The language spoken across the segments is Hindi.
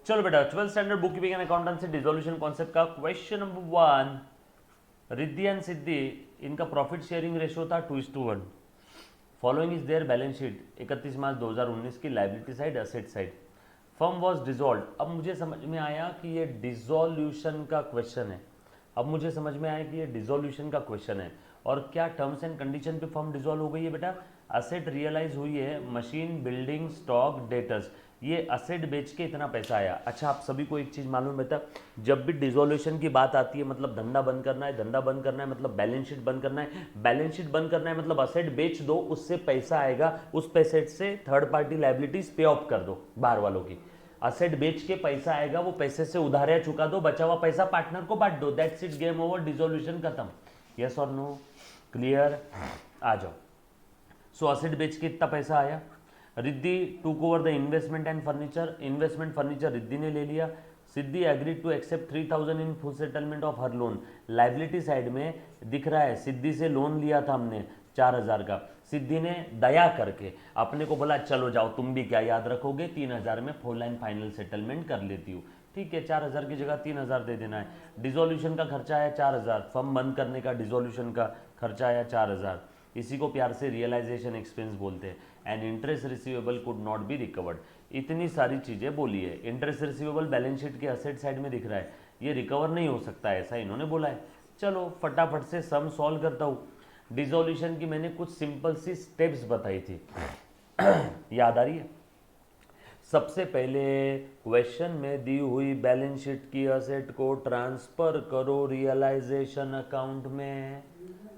चलो बेटा 12th standard book keeping and accountancy dissolution concept का क्वेश्चन नंबर 1। रिद्धि एंड सिद्धि इनका प्रॉफिट शेयरिंग रेशियो था 2:1। Following is their balance sheet 31 March 2019 की liability side asset side. Firm was dissolve. अब मुझे समझ में आया कि ये डिजोल्यूशन का क्वेश्चन है। अब मुझे समझ में आया कि ये डिजोल्यूशन का क्वेश्चन है। और क्या टर्म्स एंड कंडीशन पे फर्म डिजोल्व हो गई है बेटा? असेट रियलाइज हुई है, मशीन, बिल्डिंग, स्टॉक, डेटर्स। ये असेट बेच के इतना पैसा आया। अच्छा, आप सभी को एक चीज़ मालूम है बेटा, जब भी डिजोल्यूशन की बात आती है मतलब धंधा बंद करना है, धंधा बंद करना है मतलब बैलेंस शीट बंद करना है, बैलेंस शीट बंद करना है मतलब असेट बेच दो, उससे पैसा आएगा, उस पैसे से थर्ड पार्टी लाइबिलिटीज पे ऑफ कर दो बाहर वालों की। असेट बेच के पैसा आएगा, वो पैसे से उधारियां चुका दो, बचा हुआ पैसा पार्टनर को बांट दो। That's it, game over, dissolution खत्म। यस और नो? क्लियर? आ जाओ। सो असेट बेच के इतना पैसा आया। Riddhi took over the investment and furniture. Investment furniture Riddhi ने ले लिया। Siddhi agreed to accept 3,000 in full settlement of her loan. Liability side में दिख रहा है सिद्धि से लोन लिया था हमने 4,000 का। सिद्धि ने दया करके अपने को बोला चलो जाओ, तुम भी क्या याद रखोगे, 3,000 में फुल एंड फाइनल सेटलमेंट कर लेती हूँ। ठीक है, 4,000 की जगह 3,000 दे देना है। डिसोल्यूशन का खर्चा आया 4,000। फर्म बंद करने का डिसोल्यूशन का खर्चा आया 4,000। इसी को प्यार से रियलाइजेशन एक्सपेंस बोलते हैं। And interest receivable could not be recovered. इतनी सारी चीज़ें बोली है। इंटरेस्ट रिसीवेबल बैलेंस शीट के असेट साइड में दिख रहा है, ये रिकवर नहीं हो सकता है, ऐसा इन्होंने बोला है। चलो फटाफट से सम सॉल्व करता हूँ। डिसोल्यूशन की मैंने कुछ सिंपल सी स्टेप्स बताई थी याद आ रही है? सबसे पहले क्वेश्चन में दी हुई बैलेंस शीट की असेट को ट्रांसफर करो रियलाइजेशन अकाउंट में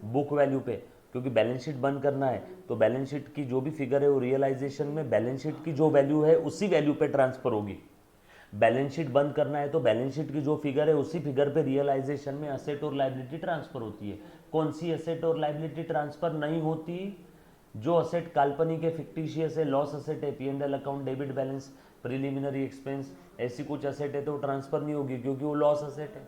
बुक वैल्यू पे, क्योंकि बैलेंस शीट बंद करना है तो बैलेंस शीट की जो भी फिगर है वो रियलाइजेशन में बैलेंस शीट की जो वैल्यू है उसी वैल्यू पे ट्रांसफर होगी। बैलेंस शीट बंद करना है तो बैलेंस शीट की जो फिगर है उसी फिगर पे रियलाइजेशन में असेट और लाइबिलिटी ट्रांसफर होती है। कौन सी असेट और लाइबिलिटी ट्रांसफर नहीं होती? जो असेट काल्पनिक है, फिक्टिशियस है, लॉस असेट है, P&L account, debit balance, preliminary expense, ऐसी कुछ असेट है तो ट्रांसफर नहीं होगी क्योंकि वो लॉस असेट है।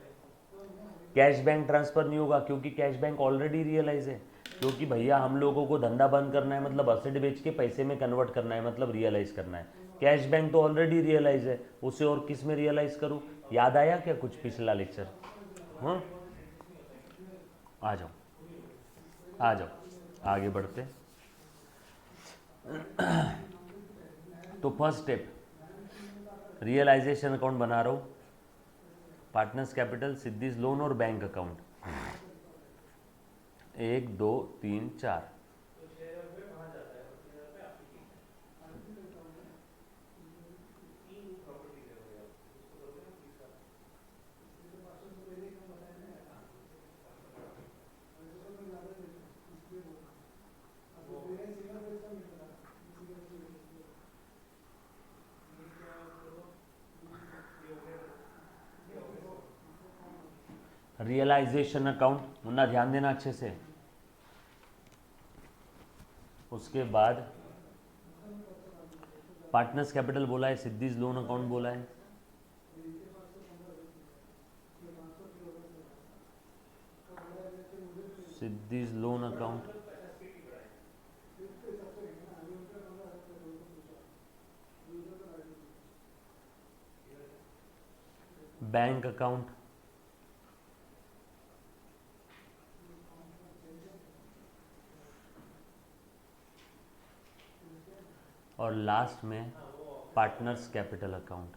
कैश बैंक ट्रांसफर नहीं होगा क्योंकि कैश बैंक ऑलरेडी रियलाइज है। क्योंकि भैया हम लोगों को धंधा बंद करना है मतलब असेट बेच के पैसे में कन्वर्ट करना है, मतलब रियलाइज करना है। कैश बैंक तो ऑलरेडी रियलाइज है, उसे और किस में रियलाइज करूँ? याद आया क्या कुछ पिछला लेक्चर? हाँ, आ जाओ आ जाओ, आगे बढ़ते। तो फर्स्ट स्टेप, रियलाइजेशन अकाउंट बना रहा हूँ। पार्टनर्स कैपिटल, सिद्धीज लोन और बैंक अकाउंट, 1 2 3 4। रियलाइजेशन अकाउंट मुन्ना ध्यान देना अच्छे से। उसके बाद पार्टनर्स कैपिटल बोला है, सिद्धीज लोन अकाउंट बोला है, Siddhi's loan account, bank account, और लास्ट में partners capital account.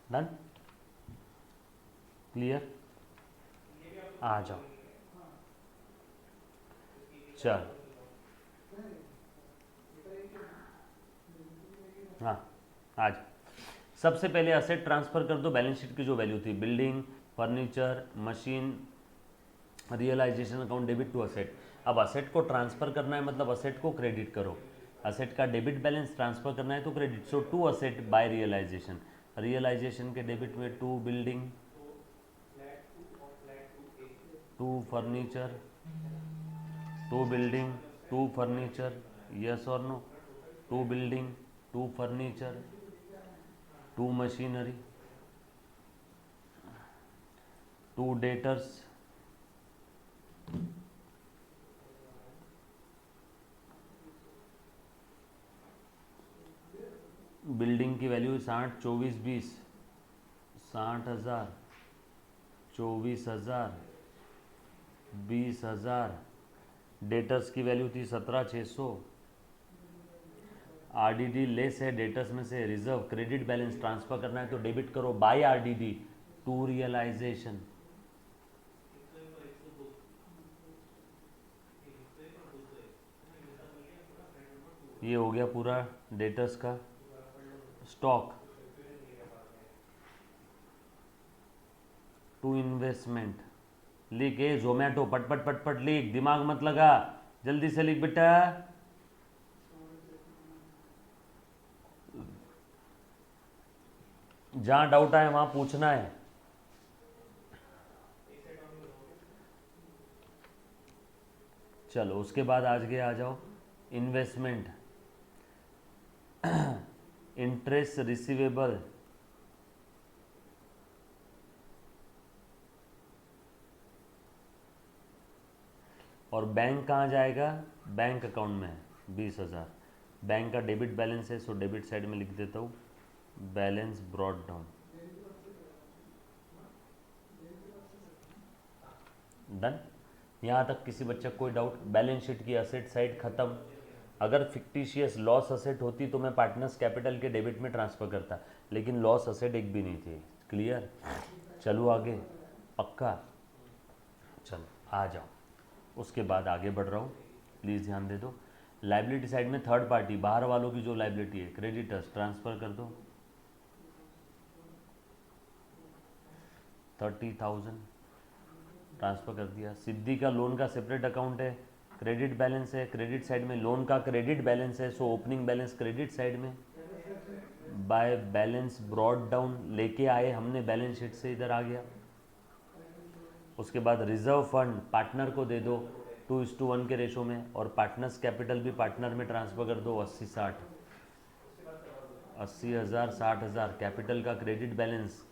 Done? Clear? आ जाओ। चल, हाँ आज सबसे पहले असेट ट्रांसफर कर दो बैलेंस शीट की जो वैल्यू थी, building, furniture, machine, realisation account, debit to asset. अब असेट को ट्रांसफर करना है मतलब असेट को क्रेडिट करो। असेट का डेबिट बैलेंस ट्रांसफर करना है तो credit, so to asset by realization, realization के डेबिट में to building, to furniture, to building, to furniture, yes और no, to building, to furniture, to machinery, to debtors, building की वैल्यू 60 24 20, 60,000, 24,000, 20,000, डेटर्स की वैल्यू थी 17,600, आरडीडी लेस है डेटर्स में से, रिजर्व क्रेडिट बैलेंस ट्रांसफर करना है तो डेबिट करो बाय आरडीडी टू रियलाइजेशन, ये हो गया पूरा डेटर्स का। स्टॉक टू इन्वेस्टमेंट, लिख, ए जोमेटो पट पट पट पट लिख, दिमाग मत लगा, जल्दी से लिख बेटा। जहां डाउट आए वहां पूछना है। चलो उसके बाद आगे आ जाओ, इन्वेस्टमेंट, इंटरेस्ट रिसीवेबल, और बैंक कहाँ जाएगा, बैंक अकाउंट में है 20,000, बैंक का डेबिट बैलेंस है, सो डेबिट साइड में लिख देता हूँ बैलेंस ब्रॉट डाउन, डन। यहाँ तक किसी बच्चे को कोई डाउट? बैलेंस शीट की असेट साइड खत्म। अगर फिक्टिशियस लॉस असेट होती तो मैं पार्टनर्स कैपिटल के डेबिट में ट्रांसफ़र करता, लेकिन लॉस असेट एक भी नहीं थी। क्लियर? चलो आगे, पक्का? चलो आ जाओ, उसके बाद आगे बढ़ रहा हूँ, प्लीज़ ध्यान दे दो। लाइबिलिटी साइड में थर्ड पार्टी, बाहर वालों की जो लाइबिलिटी है, क्रेडिटर्स ट्रांसफ़र कर दो 30,000, ट्रांसफ़र कर दिया। सिद्धि का लोन का सेपरेट अकाउंट है, क्रेडिट बैलेंस है, क्रेडिट साइड में लोन का क्रेडिट बैलेंस है, so opening balance credit side में, बाय बैलेंस ब्रॉड डाउन लेके आए हमने बैलेंस शीट से, इधर आ गया। उसके बाद रिजर्व फंड पार्टनर को दे दो 2:1 के रेशो में, और पार्टनर्स कैपिटल भी पार्टनर में ट्रांसफ़र कर दो 80-60, 80,000 60,000, कैपिटल का क्रेडिट बैलेंस,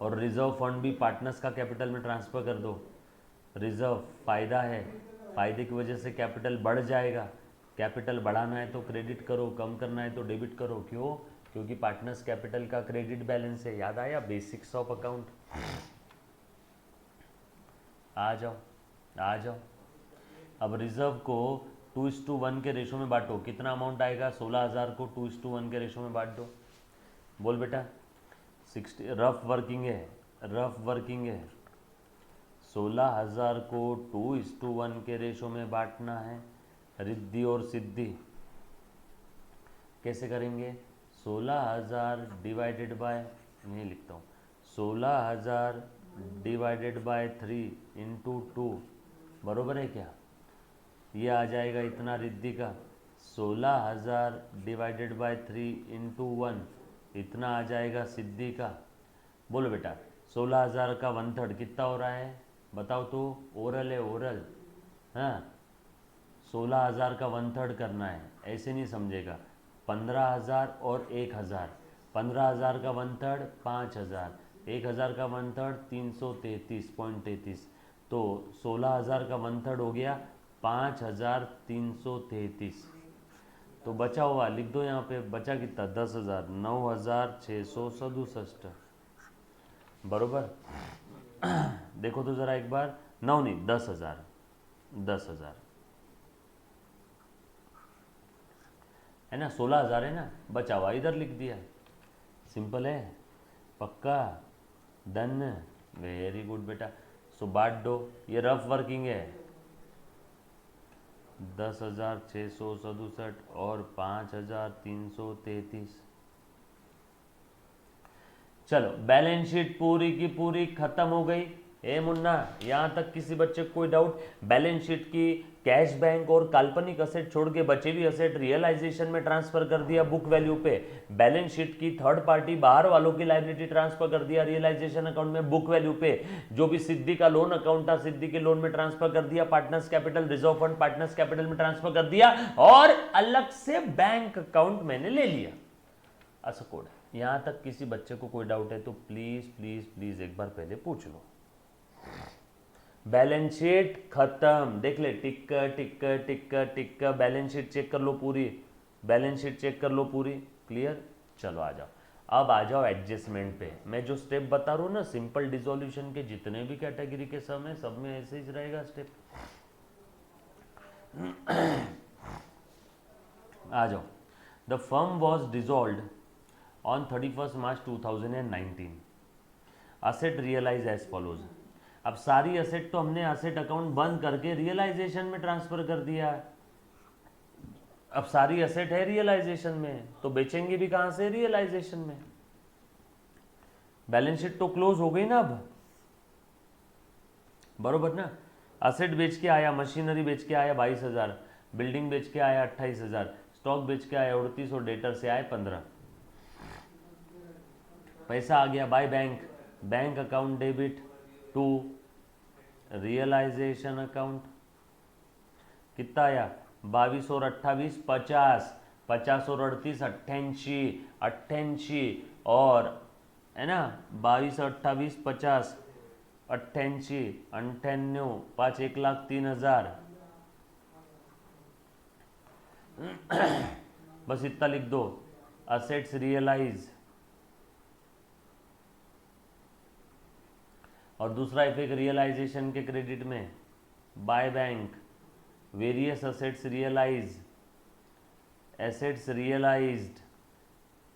और रिजर्व फंड भी पार्टनर्स का कैपिटल में ट्रांसफ़र कर दो। रिजर्व फ़ायदा है, फ़ायदे की वजह से कैपिटल बढ़ जाएगा, कैपिटल बढ़ाना है तो क्रेडिट करो, कम करना है तो डेबिट करो। क्यों? क्योंकि पार्टनर्स कैपिटल का क्रेडिट बैलेंस है। याद आया बेसिक्स ऑफ अकाउंट? आ जाओ आ जाओ। अब रिजर्व को 2:1 के रेशो में बांटो, कितना अमाउंट आएगा? 16,000 को 2:1 के रेशो में बांट दो। बोल बेटा। 60 रफ वर्किंग है, रफ वर्किंग है। 16,000 को 2:1 के रेशो में बांटना है। रिद्धि और सिद्धि कैसे करेंगे? 16,000 डिवाइडेड बाय, नहीं लिखता हूँ, 16,000 डिवाइडेड बाय 3 इंटू 2, बरोबर है क्या? ये आ जाएगा इतना रिद्धि का। 16,000 डिवाइडेड बाय 3 इंटू 1, इतना आ जाएगा सिद्धि का। बोलो बेटा, 16,000 का 1/3 कितना हो रहा है? बताओ तो, ओरल है ओरल। हाँ, 16,000 का 1/3 करना है, ऐसे नहीं समझेगा। 15,000 और 1,000, 15,000 का 1/3 5,000, 1,000 का 1/3 333.33, तो 16,000 का 1/3 हो गया 5,333। तो बचा हुआ लिख दो यहाँ पे, बचा कितना? 10,000, 9,667, बरोबर। देखो तो ज़रा एक बार, 9 नहीं 10,000, 10,000 है ना, 16,000 है ना, बचा हुआ इधर लिख दिया। सिंपल है, पक्का, डन, वेरी गुड बेटा। सो बांट दो, ये रफ वर्किंग है। 10,667 और 5,333। चलो बैलेंस शीट पूरी की पूरी खत्म हो गई। ए मुन्ना, यहां तक किसी बच्चे को कोई डाउट? बैलेंस शीट की कैश बैंक और काल्पनिक असेट छोड़ के बचे हुई असेट रियलाइजेशन में ट्रांसफर कर दिया बुक वैल्यू पे। बैलेंस शीट की थर्ड पार्टी बाहर वालों की लायबिलिटी ट्रांसफर कर दिया रियलाइजेशन अकाउंट में बुक वैल्यू पे। जो भी सिद्धि का लोन अकाउंट था, सिद्धि के लोन में ट्रांसफर कर दिया, partners capital reserve fund partners capital में ट्रांसफर कर दिया, और अलग से बैंक अकाउंट मैंने ले लिया। ऐसा कोड है। यहां तक किसी बच्चे को कोई डाउट है तो प्लीज प्लीज प्लीज एक बार पहले पूछ लो। बैलेंस शीट खत्म, देख ले, टिक टिक टिक टिक, बैलेंस शीट चेक कर लो पूरी, बैलेंस शीट चेक कर लो पूरी। क्लियर? चलो आ जाओ, अब आ जाओ एडजस्टमेंट पे। मैं जो स्टेप बता रहा हूँ ना, सिंपल डिसोल्यूशन के जितने भी कैटेगरी के सम है सब में ऐसे ही रहेगा स्टेप। आ जाओ। The firm was dissolved on 31 March 2019। Asset realise as follows. अब सारी असेट तो हमने असेट अकाउंट बंद करके रियलाइजेशन में ट्रांसफर कर दिया। अब सारी असेट है रियलाइजेशन में, तो बेचेंगे भी कहां से? रियलाइजेशन में। बैलेंस शीट तो क्लोज हो गई ना अब, बरोबर ना? असेट बेच के आया, मशीनरी बेच के आया 22,000, बिल्डिंग बेच के आया 28,000, स्टॉक बेच के आया 38 और डेटर से आए 15। पैसा आ गया by bank, bank account debit to realisation account. कितना आया? 22 और 28 50, 50 और 38 88, 88 और है ना 22 28 50 88 98 5 1,03,000। बस इतना लिख दो, असेट्स रियलाइज। और दूसरा इफेक्ट रियलाइजेशन के क्रेडिट में, by bank, various assets realise, assets realised.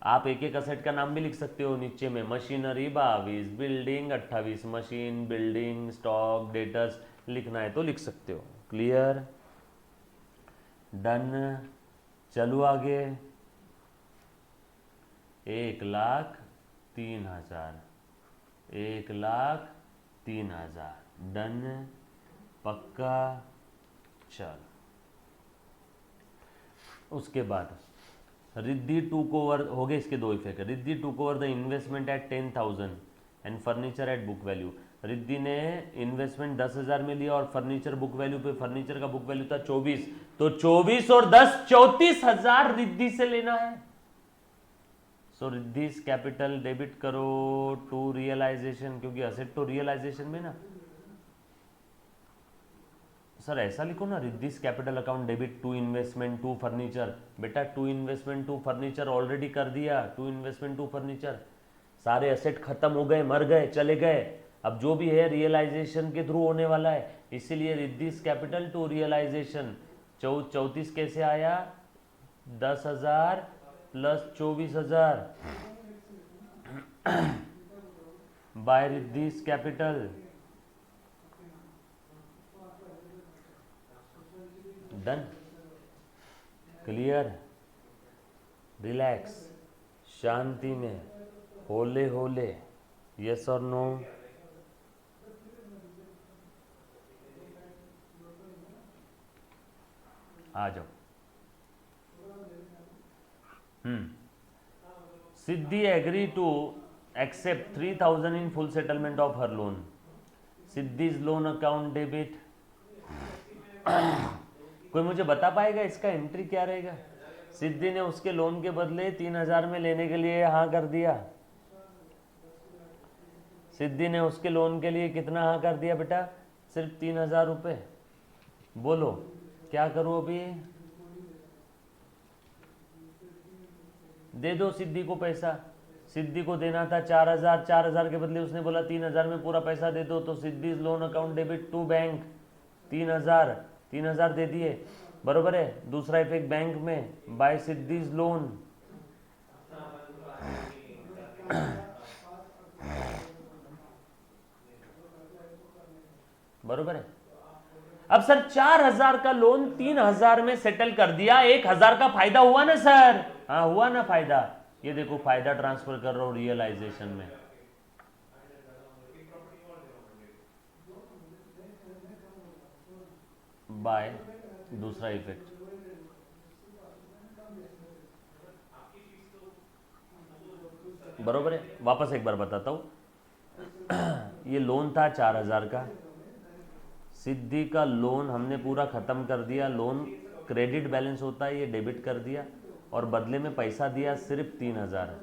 आप एक एक असेट का नाम भी लिख सकते हो नीचे में, machinery 22, building 28, machine, building, stock, debtors लिखना है तो लिख सकते हो। क्लियर? डन। चलो आगे। 1,03,000, 1,03,000। डन, पक्का। चल, उसके बाद रिद्धि टूक ओवर हो गए। इसके दो effect. Riddhi took over the investment at 10,000 and furniture at book value. Riddhi ने इन्वेस्टमेंट 10,000 में लिया और फर्नीचर बुक वैल्यू पे, फर्नीचर का बुक वैल्यू था 24, तो 24 और 10 34,000 रिद्धि से लेना है। सो रिद्धि कैपिटल डेबिट करो टू रियलाइजेशन, क्योंकि असेट तो रियलाइजेशन में ना। सर ऐसा लिखो ना, Riddhi's capital account debit to investment to furniture. बेटा to investment to furniture already कर दिया, टू इन्वेस्टमेंट टू फर्नीचर। सारे एसेट खत्म हो गए, मर गए, चले गए। अब जो भी है रियलाइजेशन के थ्रू होने वाला है, इसीलिए रिद्धिस कैपिटल टू रियलाइजेशन। 34 कैसे आया? 10,000 plus 24,000 by Riddhi's capital. Done. Clear? Relax, शांति में, होले होले। यस और नो? आ जाओ। Siddhi agree to accept 3,000 in full settlement of her loan. Siddhi's loan account debit. कोई मुझे बता पाएगा इसका एंट्री क्या रहेगा? सिद्धि ने उसके लोन के बदले 3,000 में लेने के लिए हाँ कर दिया। सिद्धि ने उसके लोन के लिए कितना हाँ कर दिया बेटा? सिर्फ 3,000 रुपये। बोलो क्या करूं अभी? दे दो सिद्धि को पैसा। सिद्धि को देना था 4,000, 4,000 के बदले उसने बोला 3,000 में पूरा पैसा दे दो, तो Siddhi loan account debit to bank 3,000 दे दिए, बरोबर है। दूसरा इफेक्ट बैंक में, बाय सिद्धीज लोन। बरोबर है। अब सर 4,000 का लोन 3,000 में सेटल कर दिया, 1,000 का फायदा हुआ ना सर? हाँ हुआ ना फायदा। ये देखो फायदा ट्रांसफर कर रहा हूं रियलाइजेशन में। बाय दूसरा इफेक्ट। बरोबर है। वापस एक बार बताता हूँ। ये लोन था 4,000 का, सिद्धि का लोन हमने पूरा ख़त्म कर दिया। लोन क्रेडिट बैलेंस होता है, ये डेबिट कर दिया और बदले में पैसा दिया सिर्फ 3,000।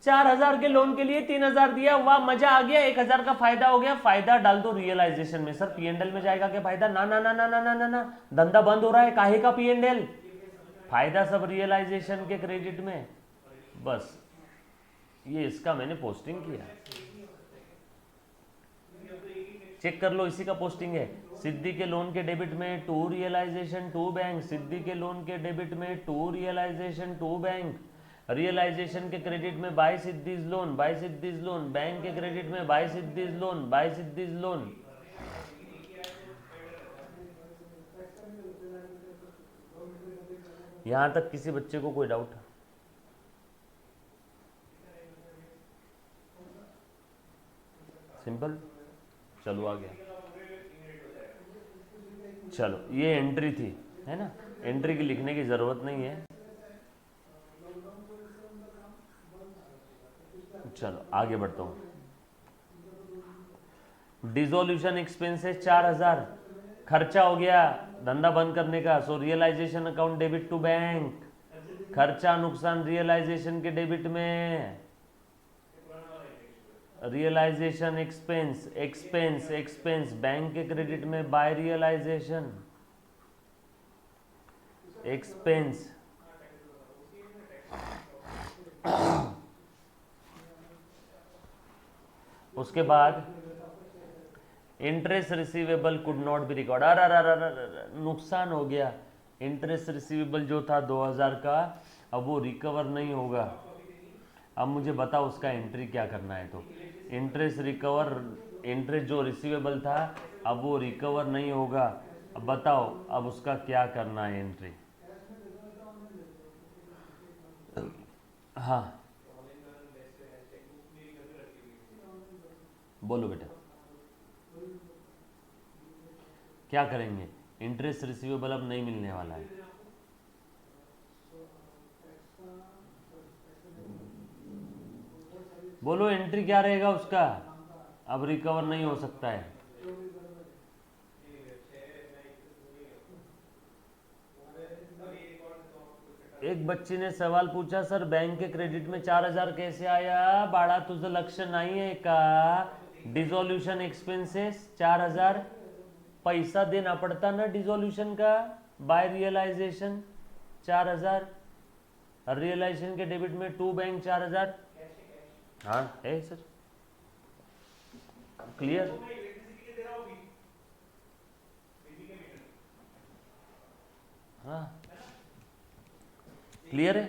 4,000 के लोन के लिए 3,000 दिया, वाह मजा आ गया। 1,000 का फायदा हो गया। फायदा डाल दो रियलाइजेशन में। सर P&L में जाएगा क्या फायदा? ना ना ना ना ना ना ना ना, धंधा बंद हो रहा है, काहे का P&L? फायदा सब रियलाइजेशन के क्रेडिट में। बस ये इसका मैंने पोस्टिंग किया, चेक कर लो, इसी का पोस्टिंग है। सिद्धि के लोन के डेबिट में to realization to bank, Siddhi के लोन के डेबिट में to realization to bank, realization के क्रेडिट में by Siddhi's loan, by Siddhi's loan, bank के क्रेडिट में by Siddhi's loan, by Siddhi's loan. यहां तक किसी बच्चे को कोई डाउट? सिंपल। चलो आ गया। चलो ये एंट्री थी, है ना? एंट्री की लिखने की जरूरत नहीं है। चलो आगे बढ़ता हूँ। डिसोल्यूशन एक्सपेंसेस 4,000 खर्चा हो गया धंधा बंद करने का, so realisation account debit to bank. खर्चा नुकसान रियलाइजेशन के डेबिट में, realization expense expense expense bank के क्रेडिट में बाय रियलाइजेशन एक्सपेंस। उसके बाद interest receivable could not be record. नुकसान हो गया। इंटरेस्ट रिसीवेबल जो था 2,000 का, अब वो रिकवर नहीं होगा। अब मुझे बताओ उसका एंट्री क्या करना है। तो इंटरेस्ट रिकवर, इंटरेस्ट जो रिसीवेबल था अब वो रिकवर नहीं होगा। अब बताओ अब उसका क्या करना है एंट्री। हाँ बोलो बेटा, क्या करेंगे? इंटरेस्ट रिसीवेबल अब नहीं मिलने वाला है। बोलो एंट्री क्या रहेगा उसका? अब रिकवर नहीं हो सकता है। एक बच्ची ने सवाल पूछा, सर बैंक के क्रेडिट में 4,000 कैसे आया? बाळा तुझं लक्ष नाही आहे का? डिसोल्यूशन एक्सपेंसेस 4,000 पैसा देना पड़ता ना डिसोल्यूशन का, बाय रियलाइजेशन 4,000, रियलाइजेशन के डेबिट में टू बैंक 4,000। हाँ है सर, क्लियर? हाँ क्लियर है।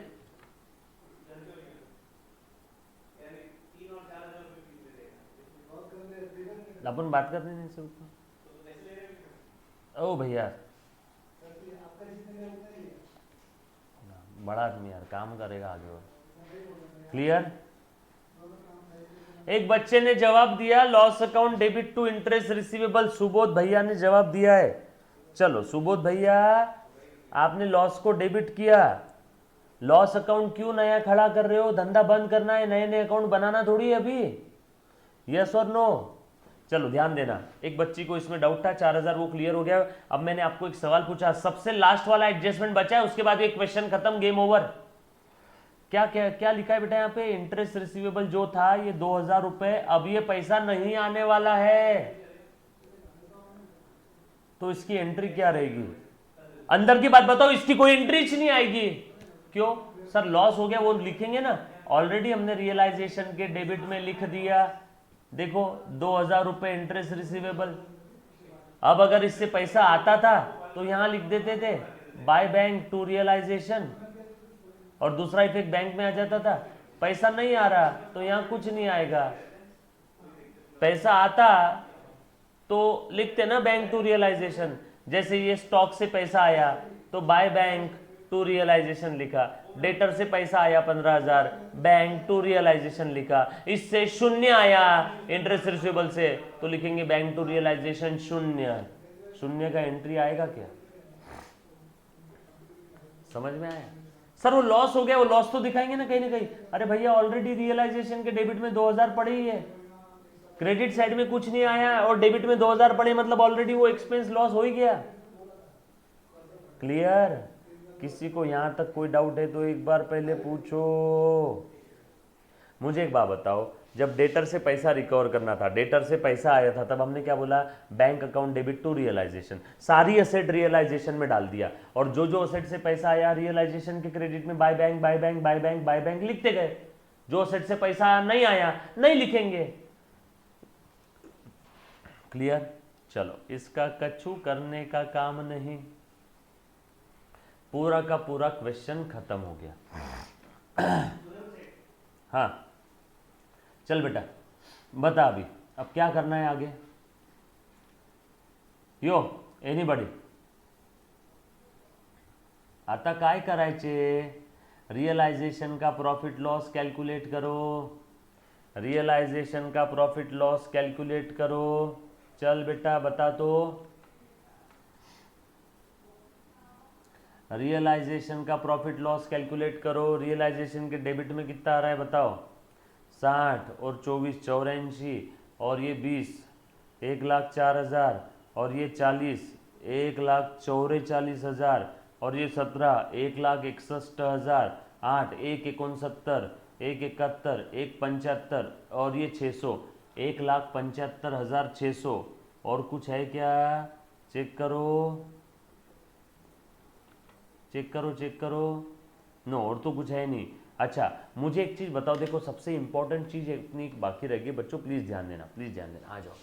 अपन बात कर रहे हैं सर। ओ भैया बड़ा आदमी यार, काम करेगा आगे और। क्लियर? एक बच्चे ने जवाब दिया loss account debit to interest receivable. Subodh भैया ने जवाब दिया है। चलो सुबोध भैया, आपने लॉस को डेबिट किया। लॉस अकाउंट क्यों नया खड़ा कर रहे हो? धंधा बंद करना है, नए नए अकाउंट बनाना थोड़ी है अभी। यस और नो? चलो ध्यान देना, एक बच्ची को इसमें डाउट था, 4,000 वो क्लियर हो गया। अब मैंने आपको एक सवाल पूछा, सबसे लास्ट वाला एडजस्टमेंट बचा है, उसके बाद एक क्वेश्चन खत्म, गेम ओवर। क्या क्या क्या लिखा है बेटा यहाँ पे? इंटरेस्ट रिसीवेबल जो था ये 2,000 रुपए, अब ये पैसा नहीं आने वाला है, तो इसकी एंट्री क्या रहेगी? अंदर की बात बताओ, इसकी कोई एंट्री नहीं आएगी। क्यों सर? लॉस हो गया, वो लिखेंगे ना। ऑलरेडी हमने रियलाइजेशन के डेबिट में लिख दिया। देखो 2,000 रुपए इंटरेस्ट रिसीवेबल। अब अगर इससे पैसा आता था तो यहां लिख देते थे बाय बैंक टू रियलाइजेशन, और दूसरा इफेक्ट बैंक में आ जाता था। पैसा नहीं आ रहा तो यहां कुछ नहीं आएगा। पैसा आता तो लिखते ना बैंक टू रियलाइजेशन। जैसे ये स्टॉक से पैसा आया तो बाय बैंक टू रियलाइजेशन लिखा, डेटर से पैसा आया 15,000, बैंक टू रियलाइजेशन लिखा, इससे शून्य आया इंटरेस्ट रिसीवेबल से तो लिखेंगे बैंक टू रियलाइजेशन शून्य। शून्य का एंट्री आएगा क्या? समझ में आया? सर वो लॉस हो गया, वो लॉस तो दिखाएंगे ना कहीं। अरे भैया ऑलरेडी रियलाइजेशन के डेबिट में 2000 पड़े ही है, क्रेडिट साइड में कुछ नहीं आया और डेबिट में 2000 पड़े, मतलब ऑलरेडी वो एक्सपेंस लॉस हो ही गया। क्लियर? किसी को यहां तक कोई डाउट है तो एक बार पहले पूछो। मुझे एक बात बताओ, जब डेटर से पैसा रिकवर करना था, डेटर से पैसा आया था, तब हमने क्या बोला? Bank account debit to realisation. सारी असेट रियलाइजेशन में डाल दिया और जो जो असेट से पैसा आया रियलाइजेशन के क्रेडिट में by bank by bank by bank by bank लिखते गए। जो असेट से पैसा नहीं आया नहीं लिखेंगे। क्लियर? चलो, इसका कछु करने का काम नहीं। पूरा का पूरा क्वेश्चन खत्म हो गया। हाँ चल बेटा बता अभी अब क्या करना है आगे। यो एनीबडी आता काय करायचे? रियलायझेशन का प्रॉफिट लॉस कैलकुलेट करो, रियलाइजेशन का प्रॉफिट लॉस कैलकुलेट करो। चल बेटा बता तो, रियलाइजेशन का प्रॉफिट लॉस कैलकुलेट करो। रियलाइजेशन के डेबिट में कितना आ रहा है बताओ? 60 और 24 84 और ये 20 1,04,000 और ये 40 1,44,000 और ये 17 1,61,000 8 1,69 1,71 1,75 और ये 600 1,75,600 और कुछ है क्या? चेक करो चेक करो चेक करो। नो और तो कुछ है नहीं। अच्छा मुझे एक चीज़ बताओ, देखो सबसे इंपॉर्टेंट चीज़ इतनी बाकी रह गई बच्चों, प्लीज़ ध्यान देना, प्लीज़ ध्यान देना। आ जाओ।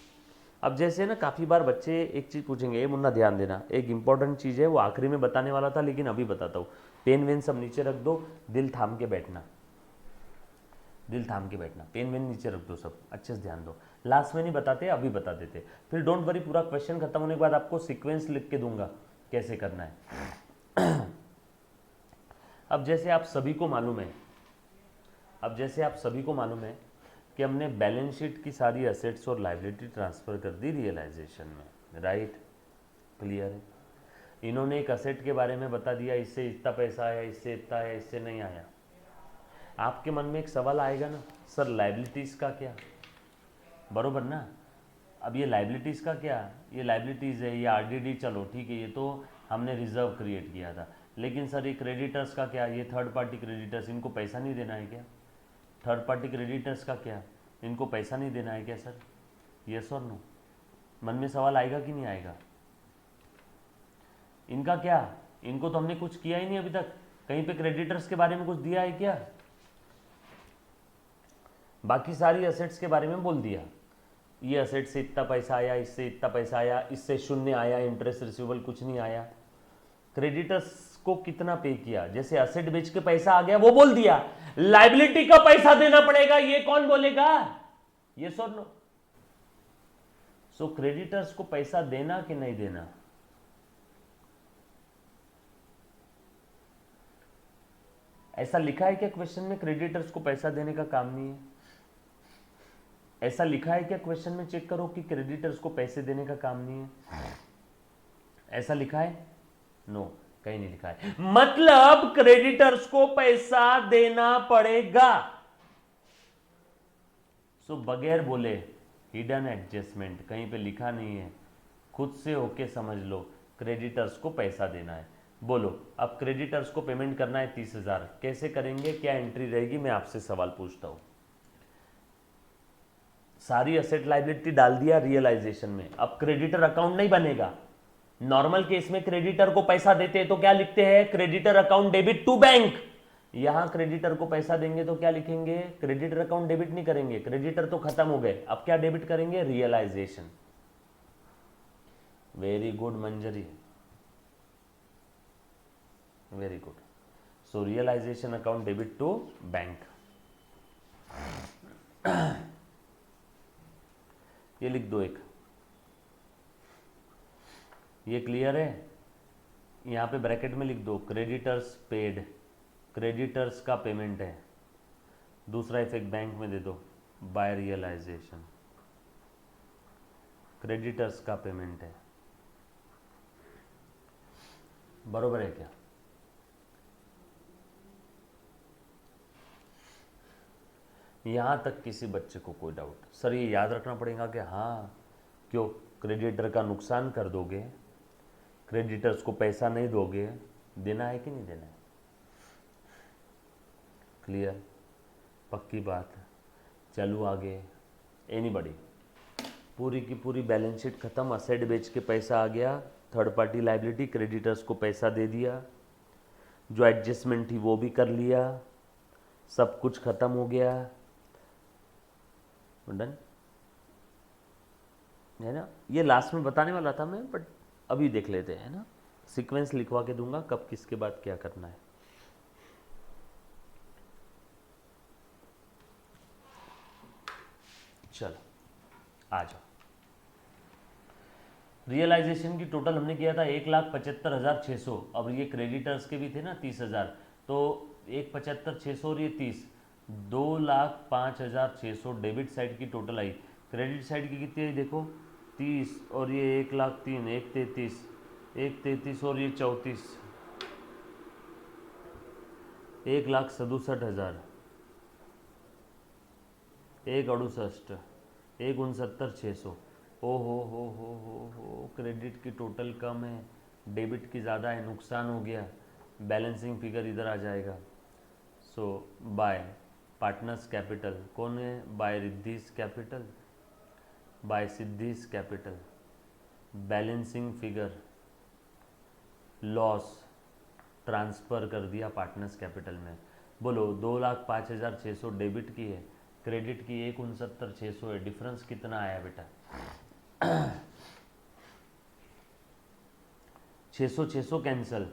अब जैसे ना काफ़ी बार बच्चे एक चीज़ पूछेंगे, ये मुन्ना ध्यान देना, एक इंपॉर्टेंट चीज़ है, वो आखिरी में बताने वाला था लेकिन अभी बताता हूँ। पेन वेन सब नीचे रख दो, दिल थाम के बैठना, दिल थाम के बैठना, पेन वेन नीचे रख दो, सब अच्छे से ध्यान दो। लास्ट में नहीं बताते, अभी बता देते। फिर डोंट वरी, पूरा क्वेश्चन खत्म होने के बाद आपको सीक्वेंस लिख के दूंगा कैसे करना है। अब जैसे आप सभी को मालूम है, अब जैसे आप सभी को मालूम है कि हमने बैलेंस शीट की सारी असेट्स और लायबिलिटी ट्रांसफर कर दी रियलाइजेशन में, राइट? क्लियर है? इन्होंने एक असेट के बारे में बता दिया, इससे इतना पैसा आया, इससे इतना आया, इससे नहीं आया। आपके मन में एक सवाल आएगा ना, सर लायबिलिटीज़ का क्या? बरोबर ना? अब ये लायबिलिटीज़ का क्या? ये लायबिलिटीज़ है, ये आरडीडी, चलो ठीक है, ये तो हमने रिजर्व क्रिएट किया था। लेकिन सर ये क्रेडिटर्स का क्या? ये थर्ड पार्टी क्रेडिटर्स, इनको पैसा नहीं देना है क्या? थर्ड पार्टी क्रेडिटर्स का क्या? इनको पैसा नहीं देना है क्या सर? यस और नो? मन में सवाल आएगा कि नहीं आएगा? इनका क्या? इनको तो हमने कुछ किया ही नहीं अभी तक। कहीं पे क्रेडिटर्स के बारे में कुछ दिया है क्या? बाकी सारी असेट्स के बारे में बोल दिया, ये असेट से इतना पैसा आया, इससे इतना पैसा आया, इससे शून्य आया, इंटरेस्ट रिसीवेबल कुछ नहीं आया। क्रेडिटर्स को कितना पे किया? जैसे असेट बेच के पैसा आ गया वो बोल दिया, लायबिलिटी का पैसा देना पड़ेगा, ये कौन बोलेगा? ये सो नो? सो क्रेडिटर्स को पैसा देना कि नहीं देना? ऐसा लिखा है क्या क्वेश्चन में क्रेडिटर्स को पैसा देने का काम नहीं है? ऐसा लिखा है क्या क्वेश्चन में? चेक करो कि क्रेडिटर्स को पैसे देने का काम नहीं है। ऐसा लिखा है? नो, कहीं नहीं लिखा है। मतलब क्रेडिटर्स को पैसा देना पड़ेगा। सो बगैर बोले हिडन एडजस्टमेंट, कहीं पे लिखा नहीं है, खुद से होके समझ लो, क्रेडिटर्स को पैसा देना है। बोलो अब क्रेडिटर्स को पेमेंट करना है 30,000, कैसे करेंगे? क्या एंट्री रहेगी? मैं आपसे सवाल पूछता हूं। सारी असेट लायबिलिटी डाल दिया रियलाइजेशन में, अब क्रेडिटर अकाउंट नहीं बनेगा। नॉर्मल केस में क्रेडिटर को पैसा देते हैं तो क्या लिखते हैं? Creditor account debit to bank. यहां क्रेडिटर को पैसा देंगे तो क्या लिखेंगे? क्रेडिटर अकाउंट डेबिट नहीं करेंगे, क्रेडिटर तो खत्म हो गए, अब क्या डेबिट करेंगे? Realisation. Very good Manjari, very good. So realisation account debit to bank. ये लिख दो एक, ये क्लियर है? यहां पे ब्रैकेट में लिख दो क्रेडिटर्स पेड, क्रेडिटर्स का पेमेंट है। दूसरा इफेक्ट बैंक में दे दो, बाय रियलाइजेशन, क्रेडिटर्स का पेमेंट है। बरोबर है क्या? यहाँ तक किसी बच्चे को कोई डाउट? सर ये याद रखना पड़ेगा कि हाँ, क्यों क्रेडिटर का नुकसान कर दोगे, क्रेडिटर्स को पैसा नहीं दोगे, देना है कि नहीं देना है? क्लियर? पक्की बात है। चलो आगे। एनीबॉडी? पूरी की पूरी बैलेंस शीट खत्म, असेट बेच के पैसा आ गया, थर्ड पार्टी लाइबिलिटी, क्रेडिटर्स को पैसा दे दिया, जो एडजस्टमेंट थी वो भी कर लिया, सब कुछ खत्म हो गया, डन है ना? ये लास्ट में बताने वाला था मैं, बट अभी देख लेते हैं ना, सीक्वेंस लिखवा के दूंगा कब किसके बाद क्या करना है। चलो आ जाओ। रियलाइजेशन की टोटल हमने किया था 1,75,600। अब ये क्रेडिटर्स के भी थे ना 30,000, तो 1,75,600 और ये 30, 2,05,600 डेबिट साइड की टोटल आई। क्रेडिट साइड की कितनी आई देखो, 30 और ये 1,03,000, 1,33,000, 1,33,000 और ये 34, 1,67,000, 1,68,000, 1,69,600। ओ हो, क्रेडिट की टोटल कम है, डेबिट की ज़्यादा है, नुकसान हो गया, बैलेंसिंग फिगर इधर आ जाएगा। सो बाय पार्टनर्स कैपिटल कौन है? By Riddhi's capital, by Siddhi's capital, balancing figure loss transfer कर दिया पार्टनर्स कैपिटल में। बोलो 2,05,600 डेबिट की है, क्रेडिट की 1,69,600 है, डिफरेंस कितना आया बेटा? 600 कैंसिल,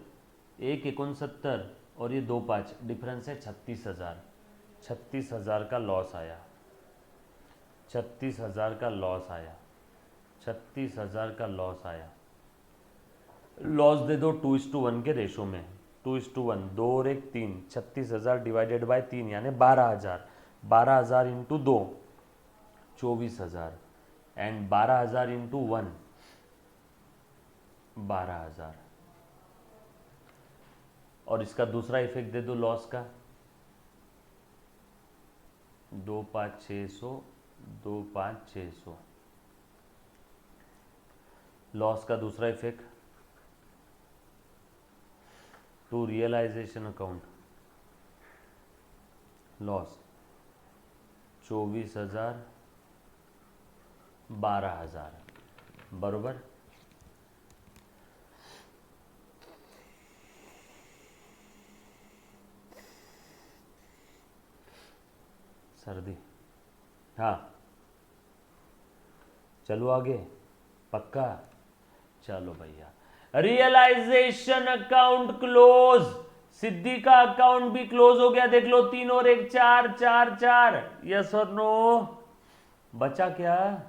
1,69 और ये 2,5, डिफरेंस है 36,000। 36,000 का लॉस आया, 36,000 का लॉस आया, 36,000 का लॉस आया। लॉस दे दो 2:1 के रेशो में, 2:1, 2 और 1 3, 36,000 डिवाइडेड बाय 3 यानी 12,000, 12,000 इंटू 2 24,000 एंड 12,000 इंटू 1 12,000। और इसका दूसरा इफेक्ट दे दो लॉस का, 2,5,600, 2,5,600 लॉस का दूसरा effect to realisation account, loss 24,000, 12,000, बरोबर। सर्दी, हाँ चलो आगे, पक्का? चलो भैया, रियलाइजेशन अकाउंट क्लोज, सिद्धि का अकाउंट भी क्लोज हो गया, देख लो 3 और 1 4, 4 4, यस और नो? बचा क्या?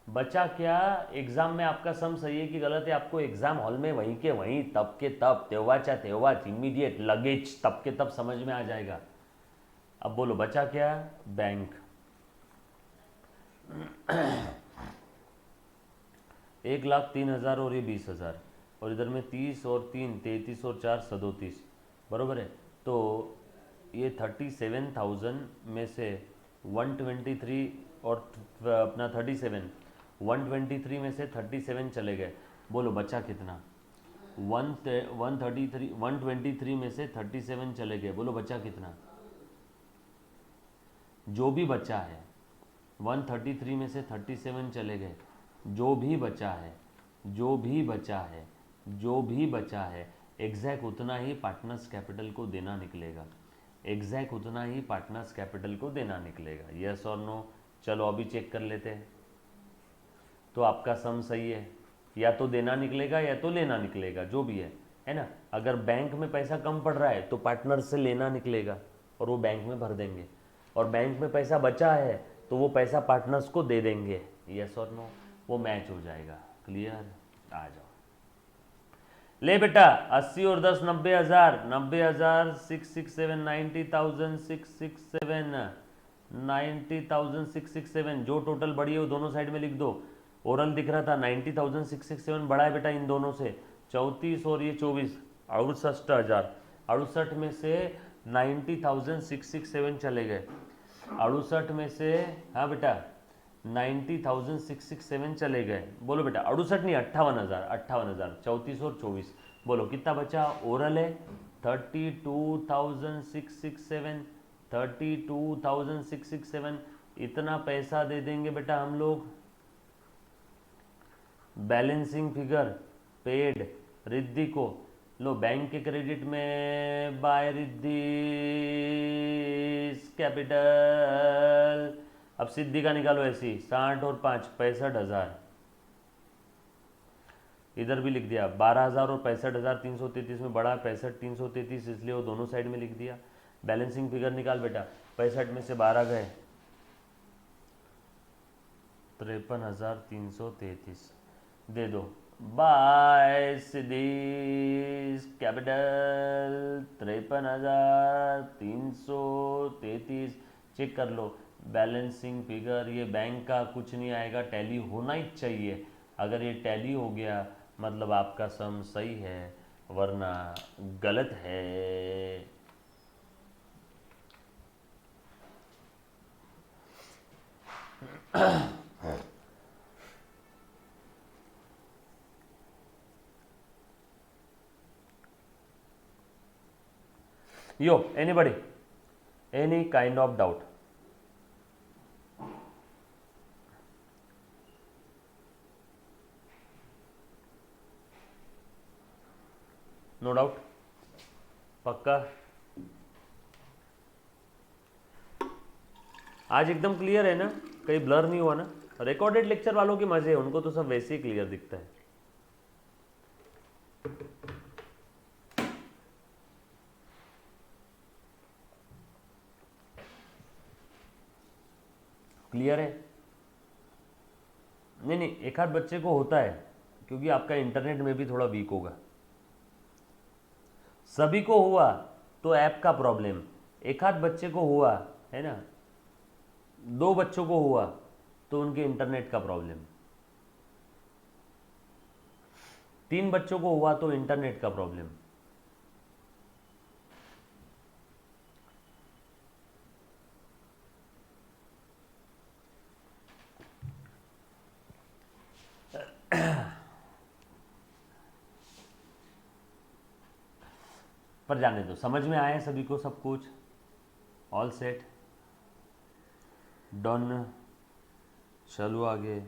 बचा क्या? एग्जाम में आपका सम सही है कि गलत है, आपको एग्जाम हॉल में वहीं के वहीं तब के तब त्योहार त्योहार इमीडिएट लगेज तब के तब समझ में आ जाएगा। अब बोलो बचा क्या? बैंक 1,03,000 और ये 20,000, और इधर में 30 और 3 33 और 4 37, बरोबर है। तो ये 37,000 में से 123 और अपना 37, 123 में से 37 चले गए, बोलो बचा कितना? 123 में से 37 चले गए, बोलो बचा कितना? जो भी बचा है 133 में से 37 चले गए, जो भी बचा है, जो भी बचा है, जो भी बचा है, एग्जैक्ट उतना ही पार्टनर्स कैपिटल को देना निकलेगा, एग्जैक्ट उतना ही पार्टनर्स कैपिटल को देना निकलेगा। यस और नो? चलो अभी चेक कर लेते हैं। तो आपका सम सही है, या तो देना निकलेगा या तो लेना निकलेगा, जो भी है ना? अगर बैंक में पैसा कम पड़ रहा है तो पार्टनर से लेना निकलेगा और वो बैंक में भर देंगे, और बैंक में पैसा बचा है तो वो पैसा पार्टनर्स को दे देंगे। यस और नो? वो मैच हो जाएगा। क्लियर? आ जाओ। ले बेटा 80 और 10 90,000, 90,000 667, 90,000 667, 90,000 667, जो टोटल बड़ी है वो दोनों साइड में लिख दो। ओरल दिख रहा था 90,000 667 बड़ा है बेटा इन दोनों से, 34 और ये 24, 68,000। 68 में से 90,667 चले गए। 68 में से, हाँ बेटा 90,667 चले गए। बोलो बेटा 68 नहीं 58,000, 58,000, 34 और 24। बोलो कितना बचा? ओरल है 32,667, 32,667। इतना पैसा दे देंगे बेटा हम लोग। बैलेंसिंग फिगर पेड रिद्धि को। लो बैंक के क्रेडिट में बाय रिद्धि कैपिटल। अब सिद्धि का निकालो ऐसी 60 और 5 65,000। इधर भी लिख दिया 12,000 और 65,000। 333 में बड़ा 65 333, इसलिए वो दोनों साइड में लिख दिया। बैलेंसिंग फिगर निकाल बेटा। 65 में से 12 गए 53,333। दे दो बाय सिद्धीज कैपिटल 53,333। चेक कर लो बैलेंसिंग फिगर। ये बैंक का कुछ नहीं आएगा, टैली होना ही चाहिए। अगर ये टैली हो गया मतलब आपका सम सही है, वरना गलत है। Yo, anybody? Any kind of doubt? No doubt? पक्का? आज एकदम क्लियर है ना? कहीं ब्लर नहीं हुआ ना? रिकॉर्डेड लेक्चर वालों के मजे हैं, उनको तो सब वैसे ही क्लियर दिखता है। क्लियर है? नहीं नहीं, एक आध बच्चे को होता है क्योंकि आपका इंटरनेट में भी थोड़ा वीक होगा। सभी को हुआ तो ऐप का प्रॉब्लम, एक आध बच्चे को हुआ है ना, 2 बच्चों को हुआ तो उनके इंटरनेट का प्रॉब्लम, 3 बच्चों को हुआ तो इंटरनेट का प्रॉब्लम। पर जाने दो, समझ में आया सभी को सब कुछ? All set, done. चलो आगे,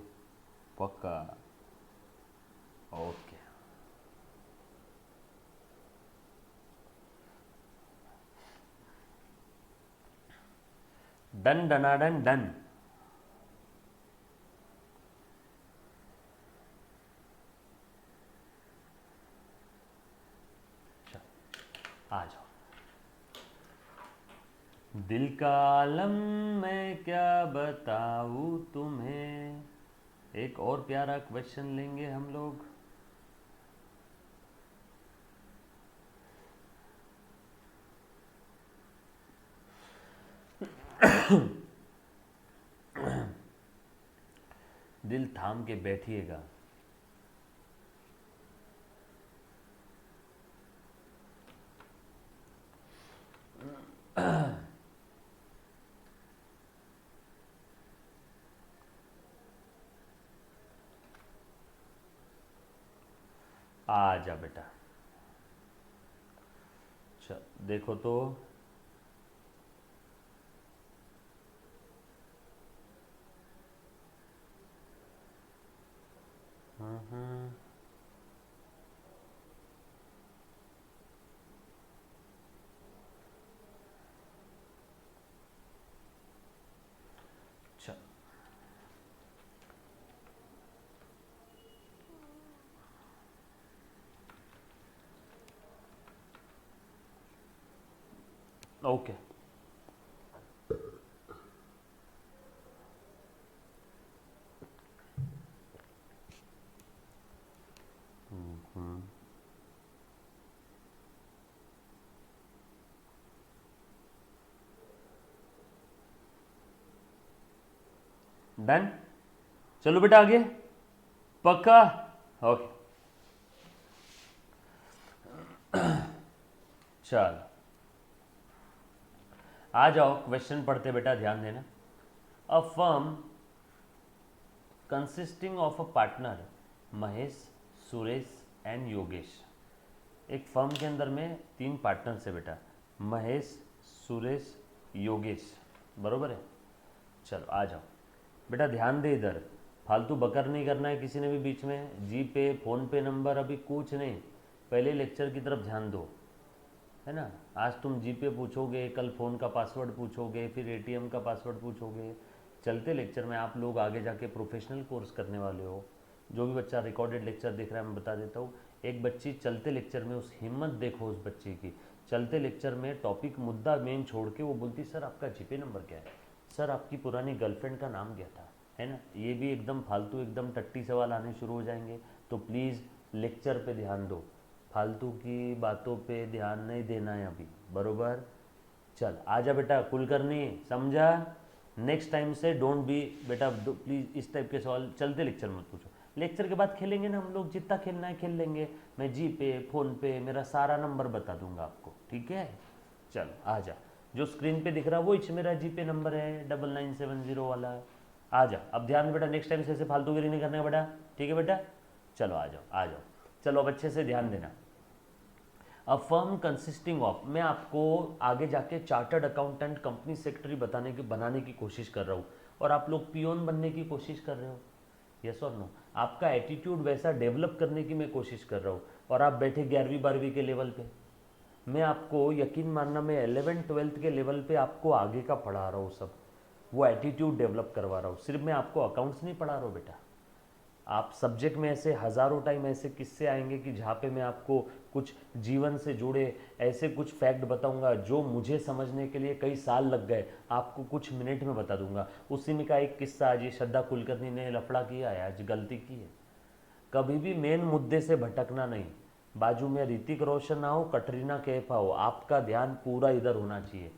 पक्का, ओके। डन डनाडन डन। आ जाओ। दिल का आलम मैं क्या बताऊँ तुम्हें। एक और प्यारा क्वेश्चन लेंगे हम लोग। दिल थाम के बैठिएगा। आ जा बेटा। अच्छा देखो तो, अच्छा ओके। डन। चलो बेटा आगे, पक्का, ओके। चल आ जाओ, क्वेश्चन पढ़ते बेटा, ध्यान देना। A firm consisting of a partner Mahesh, Suresh and Yogesh. एक फर्म के अंदर में 3 पार्टनर्स है बेटा, महेश, सुरेश, योगेश, बरोबर है। चलो आ जाओ बेटा, ध्यान दे इधर, फालतू बकर नहीं करना है किसी ने भी बीच में। जी पे, फ़ोन पे नंबर अभी कुछ नहीं, पहले लेक्चर की तरफ ध्यान दो, है ना। आज तुम जी पे पूछोगे, कल फ़ोन का पासवर्ड पूछोगे, फिर एटीएम का पासवर्ड पूछोगे। चलते लेक्चर में आप लोग आगे जाके प्रोफेशनल कोर्स करने वाले हो। जो भी बच्चा रिकॉर्डेड लेक्चर देख रहा है मैं बता देता हूँ, एक बच्ची चलते लेक्चर में, उस हिम्मत देखो उस बच्ची की, चलते लेक्चर में टॉपिक मुद्दा मेन छोड़ के वो बोलती सर आपका जीपे नंबर क्या है, सर आपकी पुरानी गर्लफ्रेंड का नाम क्या था, है ना। ये भी एकदम फालतू, एकदम टट्टी सवाल आने शुरू हो जाएंगे। तो प्लीज़ लेक्चर पे ध्यान दो, फालतू की बातों पे ध्यान नहीं देना है अभी, बरोबर। चल आजा बेटा, कुलकर्णी समझा। नेक्स्ट टाइम से डोंट बी बेटा, प्लीज़ इस टाइप के सवाल चलते लेक्चर मत पूछो। लेक्चर के बाद खेलेंगे ना हम लोग, जितना खेलना है खेल लेंगे। मैं जी पे, फ़ोन पे, मेरा सारा नंबर बता दूंगा आपको, ठीक है। चलो आ जा, जो स्क्रीन पे दिख रहा है वो मेरा जी पे नंबर है 9970 वाला। आ जा, अब ध्यान बेटा, नेक्स्ट टाइम से ऐसे फालतूगिरी नहीं करना है बेटा, ठीक है बेटा। चलो आ जाओ आ जाओ, चलो अब अच्छे से ध्यान देना। अ फर्म कंसिस्टिंग ऑफ, मैं आपको आगे जाके चार्टर्ड अकाउंटेंट, कंपनी सेक्रेटरी बनाने की कोशिश कर रहा हूँ, और आप लोग पियोन बनने की कोशिश कर रहे हो। यस और नो, आपका एटीट्यूड वैसा डेवलप करने की मैं कोशिश कर रहा हूँ, और आप बैठे 11वीं 12वीं के लेवल पे। मैं आपको यकीन मानना, मैं 11th-12th के लेवल पे आपको आगे का पढ़ा रहा हूँ सब, वो एटीट्यूड डेवलप करवा रहा हूँ। सिर्फ मैं आपको अकाउंट्स नहीं पढ़ा रहा हूँ बेटा, आप सब्जेक्ट में ऐसे हज़ारों टाइम ऐसे किस्से आएंगे कि जहाँ पे मैं आपको कुछ जीवन से जुड़े ऐसे कुछ फैक्ट बताऊंगा जो मुझे समझने के लिए कई साल लग गए, आपको कुछ मिनट में बता दूंगा। उसी में का एक किस्सा, आज ये श्रद्धा कुलकर्णी ने लफड़ा किया है, आज गलती की है। कभी भी मेन मुद्दे से भटकना नहीं। बाजू में ऋतिक रोशन आओ, कटरीना कैफ आओ, आपका ध्यान पूरा इधर होना चाहिए।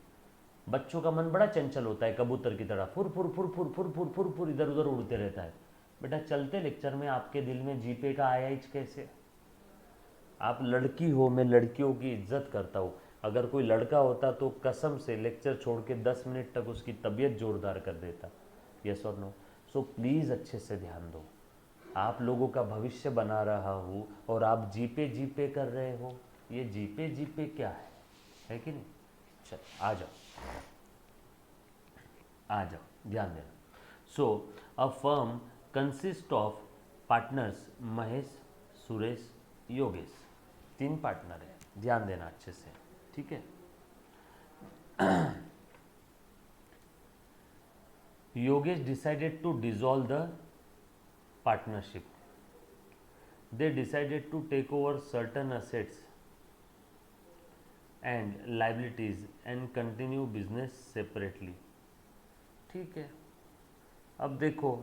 बच्चों का मन बड़ा चंचल होता है, कबूतर की तरह फुर फुर फुर फुर फुर फुर फुर फुर इधर उधर उड़ते रहता है। बेटा चलते लेक्चर में आपके दिल में जीपे का आया ही कैसे? आप लड़की हो, मैं लड़कियों की इज्जत करता हूँ। अगर कोई लड़का होता तो कसम से लेक्चर छोड़ के 10 मिनट तक उसकी तबीयत जोरदार कर देता। यस और नो? सो प्लीज़ अच्छे से ध्यान दो, आप लोगों का भविष्य बना रहा हूँ और आप जीपे जीपे कर रहे हो। ये जीपे जीपे क्या है कि नहीं? चल आ जाओ आ जाओ, ध्यान देना। So a firm consist of partners Mahesh, Suresh, Yogesh. 3 partner है, ध्यान देना अच्छे से, ठीक है। Yogesh decided to dissolve the partnership. They decided to take over certain assets and liabilities and continue business separately। ठीक है, अब देखो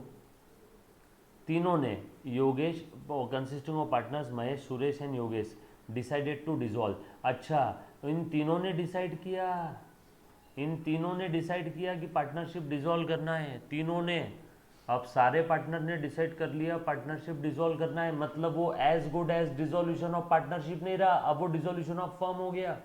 तीनों ने, Yogesh consisting of partners Mahesh, Suresh and Yogesh decided to dissolve. अच्छा, इन तीनों ने डिसाइड किया, इन तीनों ने डिसाइड किया कि पार्टनरशिप डिसॉल्व करना है, तीनों ने। अब सारे पार्टनर ने डिसाइड कर लिया पार्टनरशिप डिसॉल्व करना है, मतलब वो as good as dissolution of partnership नहीं रहा, अब वो डिसोल्यूशन ऑफ फर्म हो गया।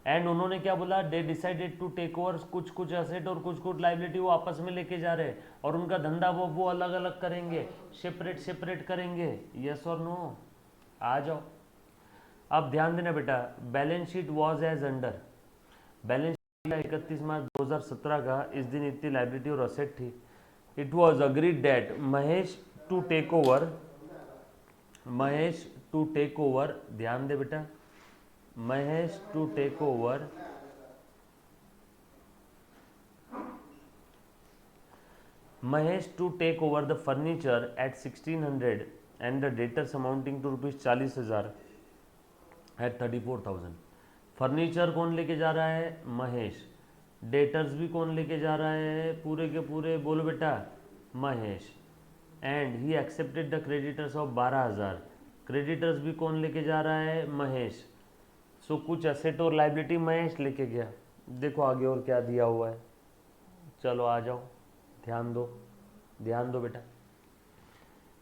एंड उन्होंने क्या बोला, they decided to take over, कुछ कुछ एसेट और कुछ कुछ लाइबिलिटी वो आपस में लेके जा रहे हैं, और उनका धंधा वो अलग अलग करेंगे, सेपरेट सेपरेट करेंगे। यस और नो? आ जाओ, अब ध्यान देना बेटा। Balance sheet was as under, balance sheet 31 March 2017 का, इस दिन इतनी लाइबिलिटी और असेट थी। It was agreed that Mahesh to take over, Mahesh to take over, ध्यान दे बेटा, Mahesh to take over the furniture at 1600 and the debtors amounting to ₹40,000 at 34,000। Furniture कौन लेके जा रहा है? महेश। डेटर्स भी कौन लेके जा रहा है? पूरे के पूरे बोलो बेटा, Mahesh. And he accepted the creditors of 12,000, creditors भी कौन लेके जा रहा है? महेश। सो कुछ एसेट और लाइबिलिटी महेश लेके गया। देखो आगे और क्या दिया हुआ है, चलो आ जाओ, ध्यान दो, ध्यान दो बेटा।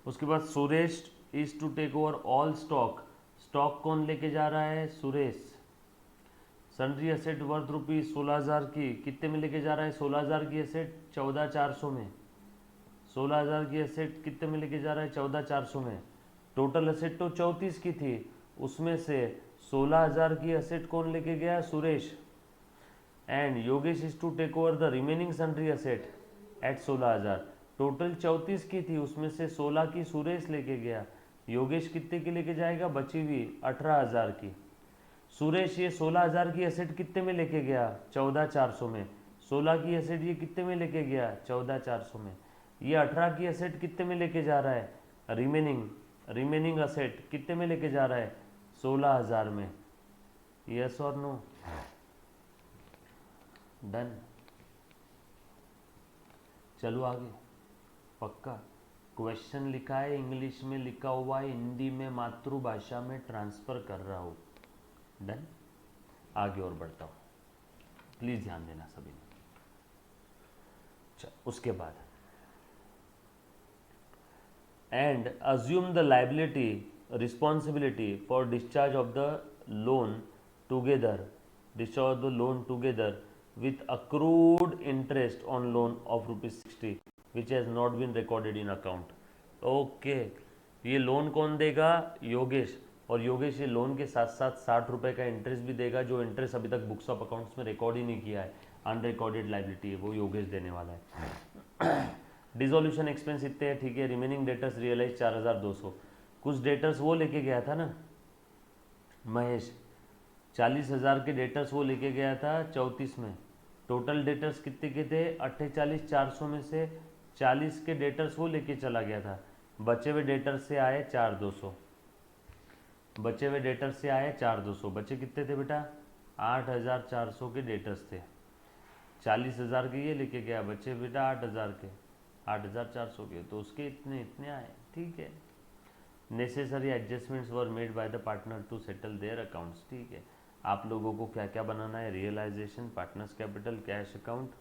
उसके बाद Suresh is to take over all stock, stock कौन लेके जा रहा है? Suresh. Sundry asset worth rupees 16,000 की, कितने में लेके जा रहा है? 16,000 की एसेट 14,400 में। 16,000 की एसेट कितने में लेके जा रहा है? 14,400 में। टोटल एसेट तो 34 की थी, उसमें से 16,000 की एसेट कौन लेके गया? Suresh. And Yogesh is to take over the remaining sundry asset at 16,000। Total 34 की थी, उसमें से 16 की सुरेश लेके गया। योगेश कितने की लेके जाएगा? बची हुई 18,000 की। सुरेश ये 16,000 की एसेट कितने में लेके गया? 14,400 में। 16 की एसेट ये कितने में लेके गया? 14,400 में। ये 18 की एसेट कितने में लेके जा रहा है? रिमेनिंग एसेट कितने में लेके जा रहा है? 16,000 में। यस और नो? डन। चलो आगे। पक्का क्वेश्चन लिखा है, इंग्लिश में लिखा हुआ है, हिंदी में मातृभाषा में ट्रांसफर कर रहा हूँ। डन। आगे और बढ़ता हूँ, प्लीज ध्यान देना सभी ने। उसके बाद and assume the liability responsibility for discharge of the loan together with accrued interest on loan of ₹60 which has not been recorded in account. Okay, ये लोन कौन देगा? योगेश। और योगेश ये लोन के साथ साथ 60 रुपये का इंटरेस्ट भी देगा, जो इंटरेस्ट अभी तक बुक्स ऑफ अकाउंट्स में रिकॉर्ड ही नहीं किया है, अनरिकॉर्डेड लाइबिलिटी है, वो योगेश देने वाला है। डिसोल्यूशन एक्सपेंस इतने हैं, ठीक है। Remaining debtors realise 4,200। कुछ डेटर्स वो लेके गया था ना महेश, 40,000 के डेटर्स वो लेके गया था 34 में। टोटल डेटर्स कितने के थे? 48,400 में से 40 के डेटर्स वो लेके चला गया था। बचे हुए डेटर्स से आए 4,200। बचे हुए डेटर्स से आए 4,200। बचे कितने थे बेटा? 8,400 के डेटर्स थे। 40,000 के ये लेके गया, बचे बेटा 8,000 के, 8,400 के, तो उसके इतने इतने आए, ठीक है। Necessary adjustments were made by the partner to settle their accounts, ठीक है। आप लोगों को क्या क्या बनाना है? Realisation, partners capital, cash account,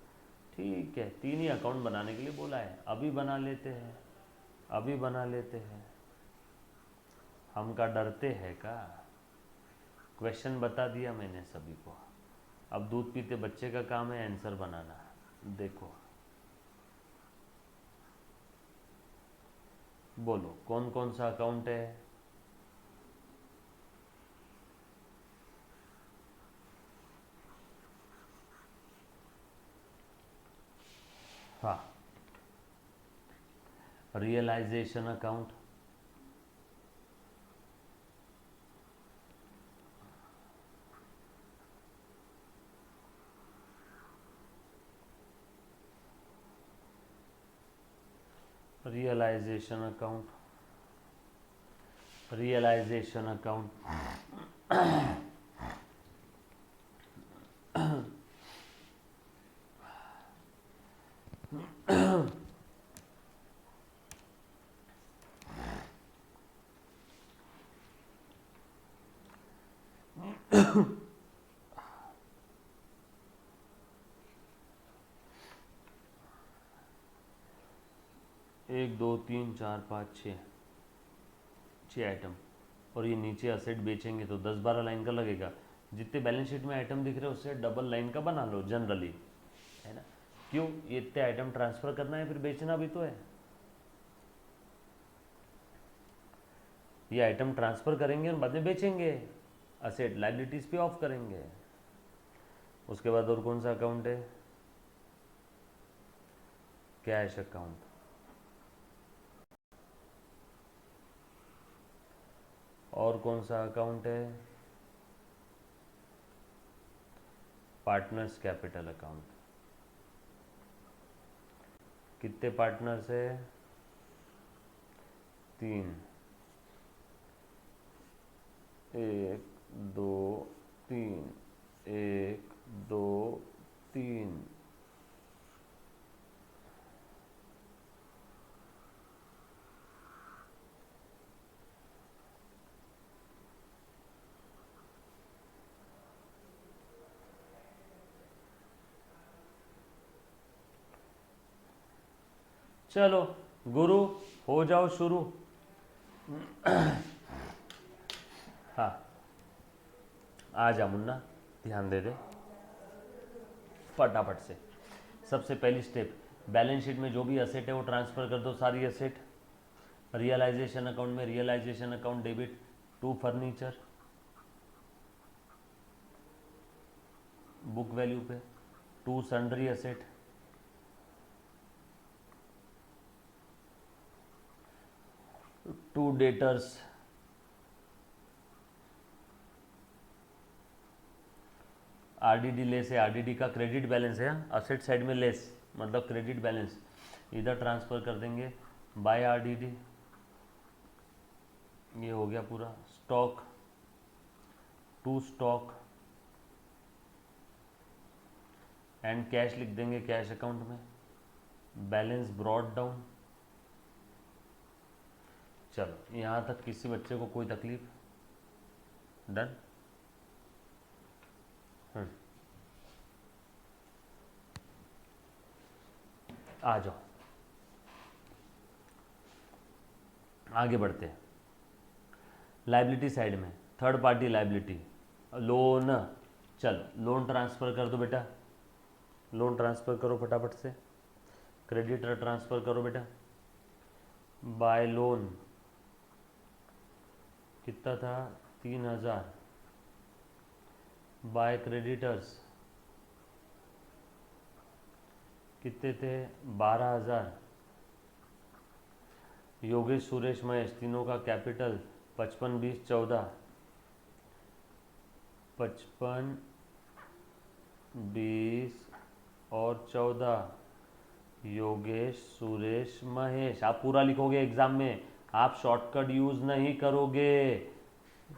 ठीक है। 3 ही अकाउंट बनाने के लिए बोला है। अभी बना लेते हैं, अभी बना लेते हैं। हम का डरते हैं का? क्वेश्चन बता दिया मैंने सभी को। अब दूध पीते बच्चे का काम है आंसर बनाना। देखो, बोलो कौन कौन सा अकाउंट है? हाँ, realisation account, realisation account, realisation account, एक दो तीन चार पाँच छः आइटम। और ये नीचे असेट बेचेंगे तो 10-12 लाइन का लगेगा। जितने बैलेंस शीट में आइटम दिख रहे हैं उससे डबल लाइन का बना लो जनरली, है ना। क्यों? ये इतने आइटम ट्रांसफर करना है, फिर बेचना भी तो है। ये आइटम ट्रांसफर करेंगे और बाद में बेचेंगे, असेट लाइबिलिटीज पे ऑफ करेंगे। उसके बाद और कौन सा अकाउंट है? Cash account. और कौन सा अकाउंट है? Partners capital account. कितने पार्टनर्स है? 3, 1 2 3, 1 2 3। चलो गुरु हो जाओ शुरू। हाँ, आ जा मुन्ना, ध्यान दे दे फटाफट से। सबसे पहली स्टेप, बैलेंस शीट में जो भी असेट है वो ट्रांसफ़र कर दो, सारी असेट रियलाइजेशन अकाउंट में। Realization account debit to furniture, book value पे, to sundry asset, to debtors, RDD less है, आरडीडी का क्रेडिट बैलेंस है, असेट साइड में लेस मतलब क्रेडिट बैलेंस, इधर ट्रांसफ़र कर देंगे बाय आरडीडी। ये हो गया पूरा। Stock to stock and cash लिख देंगे कैश अकाउंट में, बैलेंस ब्रॉड डाउन। चलो यहाँ तक किसी बच्चे को कोई तकलीफ? डन। आ जाओ आगे बढ़ते हैं। लाइबिलिटी साइड में थर्ड पार्टी लाइबिलिटी, लोन। चलो लोन ट्रांसफ़र कर दो बेटा, लोन ट्रांसफ़र करो फटाफट से। क्रेडिटर ट्रांसफ़र करो बेटा। बाय लोन कितना था? 3000। बाय क्रेडिटर्स कितने थे? 12000। योगेश सुरेश महेश तीनों का कैपिटल 55 20 14, 55 20 और 14। योगेश सुरेश महेश, आप पूरा लिखोगे एग्जाम में, आप शॉर्टकट यूज नहीं करोगे,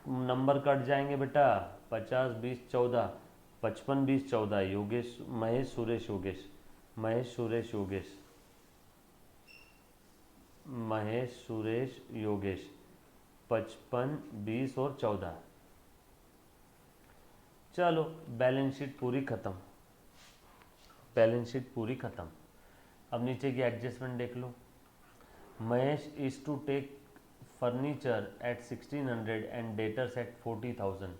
नंबर कट जाएंगे बेटा। 50 20 14, 55 20 14, योगेश महेश सुरेश योगेश, महेश सुरेश योगेश, महेश सुरेश योगेश, 55 20 और 14। चलो बैलेंस शीट पूरी खत्म, बैलेंस शीट पूरी खत्म। अब नीचे की एडजस्टमेंट देख लो। Mahesh is to take furniture at 1600 and debtors at 40,000,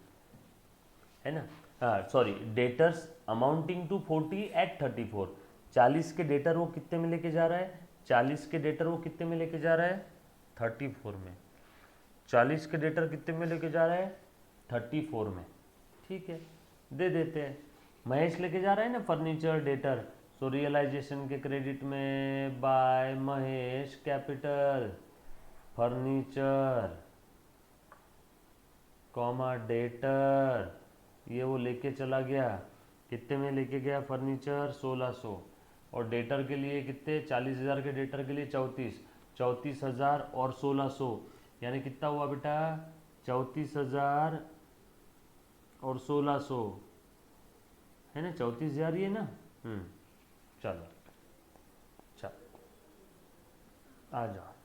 है ना? हाँ sorry, debtors amounting to 40 at 34। 40 के डेटर वो कितने में लेके जा रहा है? 40 के डेटर वो कितने में लेके जा रहा है? 34 में। 40 के डेटर कितने में लेके जा रहा है? 34 में। ठीक है, दे देते हैं। महेश लेके जा रहा है ना फर्नीचर डेटर, सो रियलाइजेशन के क्रेडिट में by Mahesh capital furniture comma debtor, ये वो लेके चला गया। कितने में लेके गया फर्नीचर? 1600। और डेटर के लिए कितने? 40,000 के डेटर के लिए 34,000 और 1600, यानी कितना हुआ बेटा? 34,000 और 1600, है ना? 34,000 ही है ना? चलो चलो आ जाओ।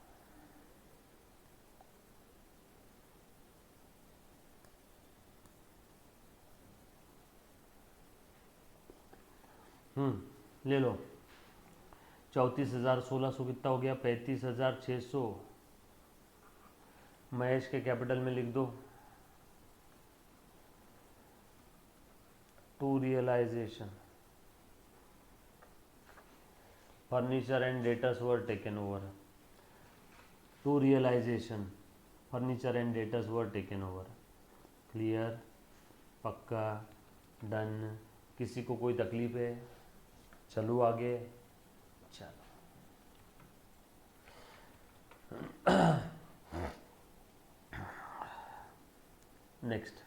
ले लो। 34,000 1600 कितना हो गया? 35,600। महेश के कैपिटल में लिख दो to realisation furniture and debtors were taken over. To realisation furniture and debtors were taken over. Clear? पक्का? डन? किसी को कोई तकलीफ है? चलो आगे। चलो नेक्स्ट।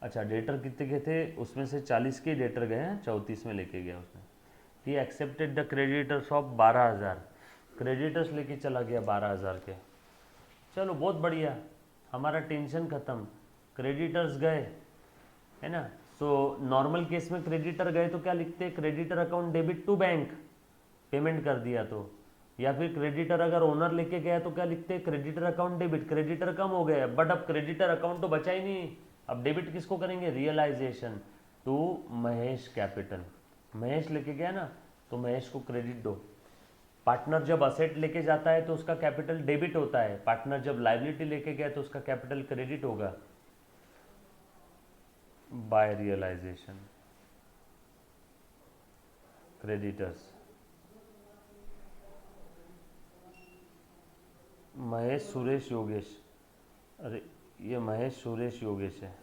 अच्छा डेटर कितने के थे? उसमें से 40 के डेटर गए हैं, 34 में लेके गया उसने। He accepted the creditors of 12,000, creditors लेके चला गया 12,000 के। चलो बहुत बढ़िया, हमारा टेंशन ख़त्म। क्रेडिटर्स गए, है ना? सो नॉर्मल केस में क्रेडिटर गए तो क्या लिखते हैं? Creditor account debit to bank, payment कर दिया तो। या फिर क्रेडिटर अगर ओनर लेके गया तो क्या लिखते हैं? क्रेडिटर अकाउंट डेबिट, क्रेडिटर कम हो गया, बट अब क्रेडिटर अकाउंट तो बचा ही नहीं। अब डेबिट किसको करेंगे? Realisation to Mahesh capital. Mahesh लेके गया ना, तो महेश को क्रेडिट दो। पार्टनर जब असेट लेके जाता है तो उसका कैपिटल डेबिट होता है, पार्टनर जब लाइबिलिटी लेके गया तो उसका कैपिटल क्रेडिट होगा। By realisation, creditors, Mahesh Suresh Yogesh, अरे ये महेश सुरेश योगेश है,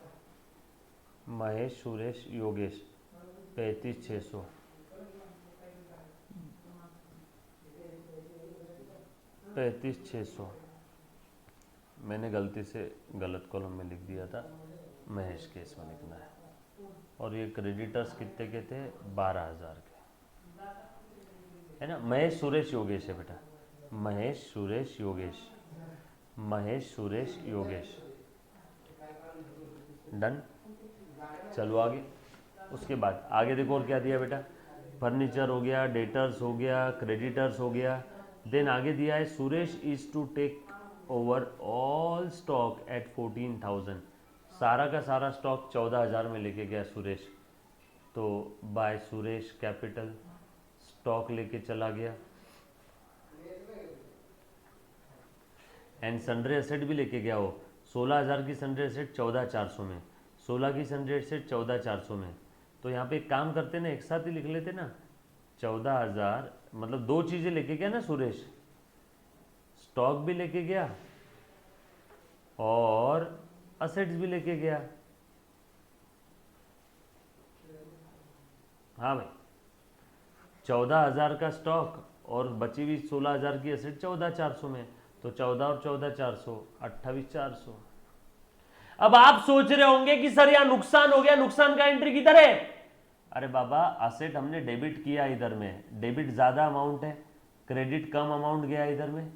महेश सुरेश योगेश 35,600, 35,600, मैंने गलती से गलत कॉलम में लिख दिया था, महेश के इसमें लिखना है। और ये क्रेडिटर्स कितने के थे? 12,000 के, है ना। महेश सुरेश योगेश है बेटा, महेश सुरेश योगेश, महेश सुरेश योगेश, डन। चलो आगे, उसके बाद आगे देखो और क्या दिया बेटा, फर्नीचर हो गया, डेटर्स हो गया, क्रेडिटर्स हो गया, देन आगे दिया है Suresh is to take over all stock at 14,000, सारा का सारा स्टॉक 14,000 में लेके गया सुरेश, तो बाय सुरेश कैपिटल स्टॉक लेके चला गया, एंड सन्ड्री एसेट भी लेके गया हो, 16,000 की सन्ड्री एसेट 14,400 में, 16 की सन्ड्री एसेट 14,400 में, तो यहाँ पे एक काम करते ना, एक साथ ही लिख लेते ना, 14,000 मतलब दो चीज़ें लेके गया ना सुरेश, स्टॉक भी लेके गया और असेट्स भी लेके गया। हाँ भाई, 14,000 का स्टॉक और बची हुई 16,000 की असेट 14,400 में, तो 14 और 14,400 28,400। अब आप सोच रहे होंगे कि सर यहाँ नुकसान हो गया, नुकसान का एंट्री किधर है? अरे बाबा, असेट हमने डेबिट किया इधर में, डेबिट ज़्यादा अमाउंट है, क्रेडिट कम अमाउंट गया इधर में,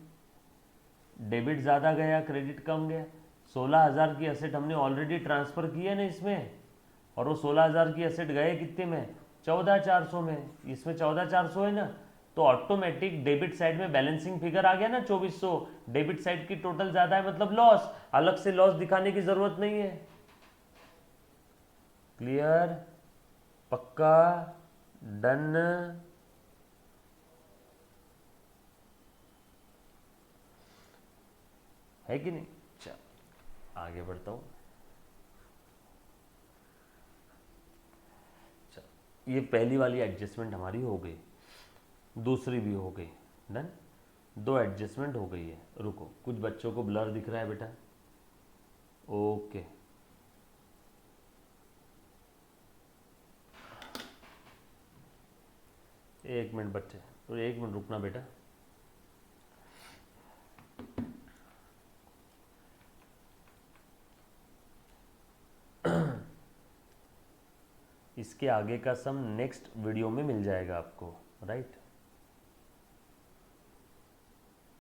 डेबिट ज़्यादा गया, क्रेडिट कम गया। 16,000 की असेट हमने ऑलरेडी ट्रांसफ़र की है ना इसमें, और वो 16,000 की असेट गए कितने में? 14,400 में, इसमें 14,400 है ना, तो ऑटोमेटिक डेबिट साइड में बैलेंसिंग फिगर आ गया ना 2,400, डेबिट साइड की टोटल ज़्यादा है मतलब लॉस, अलग से लॉस दिखाने की ज़रूरत नहीं है। क्लियर? पक्का? डन? है कि नहीं? चल आगे बढ़ता हूँ। चल, ये पहली वाली एडजस्टमेंट हमारी हो गई, दूसरी भी हो गई, डन। 2 एडजस्टमेंट हो गई है। रुको, कुछ बच्चों को ब्लर दिख रहा है बेटा, ओके। एक मिनट बच्चे, तो 1 मिनट रुकना बेटा। इसके आगे का सम नेक्स्ट वीडियो में मिल जाएगा आपको, राइट।